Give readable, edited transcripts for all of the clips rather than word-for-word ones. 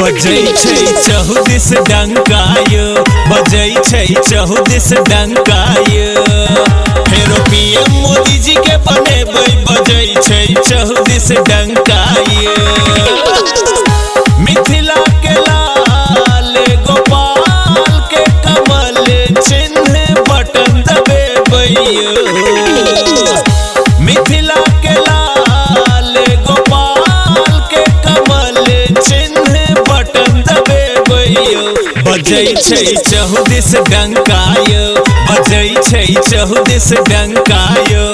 बजै छै चहुदिस डंकायो, बजै छै चहुदिस डंकायो। फेरो पीएम मोदी जी के बनेबै, बजै छै चहुदिस डंकायो। मिथिला के लाल गोपाल के कमल चिन्ह बटन दबेबैयो। मिथिला के लाल गोपाल के कमल चिन्ह बटन दबेबैयो। बजै छै चहुदिस डंकायो, बजै छै चहुदिस डंकायो।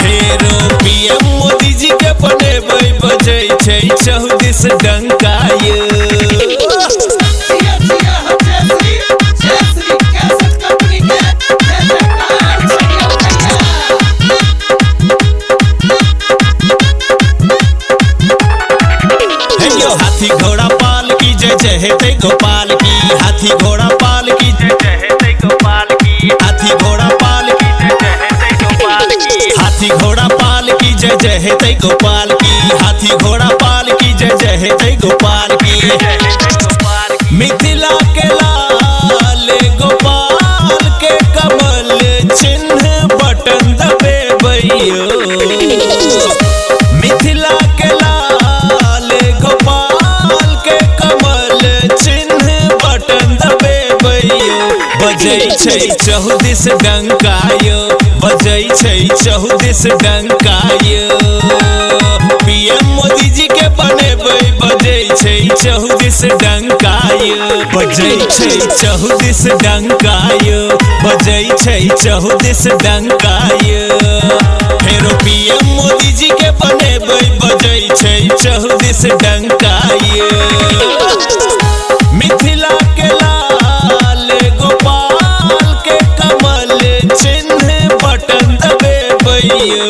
फेरो पीएम मोदी जी के बनेबै, बजै छै चहुदिस डंकायो। हाथी घोड़ा पाल की जय जय हेतै गोपाल की, हाथी घोड़ा पाल की जय जय हेतै गोपाल की, हाथी घोड़ा पाल की जय जय हेतै गोपाल की, हाथी घोड़ा पाल की जय जय हेतै गोपाल की, हाथी घोड़ा पाल की जय जय हेतै गोपाल की। मिथिला के लाल गोपाल के कमल चिन्ह बटन दबेबैयो। मिथिला के लाल गोपाल के कमल चिन्ह बटन दबेबैयो। बजै छै चहुदिस डंकायो, बजै छै चहुदिस डंकायो। पीएम मोदी जी के बनेबै, बजै छै चहुदिस डंकायो। बजै छै चहुदिस डंकायो, बजै छै चहुदिस डंकायो। फेरो पीएम मोदी जी के बनेबै, बजै छै चहुदिस डंकायो। मिथिला के लाल गोपाल के कमल चिन्ह बटन दबेबैयो।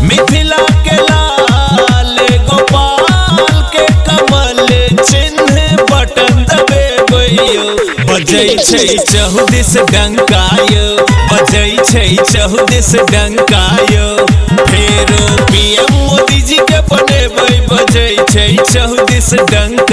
मिथिला के लाल गोपाल के कमल चिन्ह बटन दबेबैयो। बजै छै चहुदिस डंकायो, बजै छै चहुदिस डंकायो। फेरो पीएम मोदी जी के बनेबै, बजै छै चहुदिस डंकायो।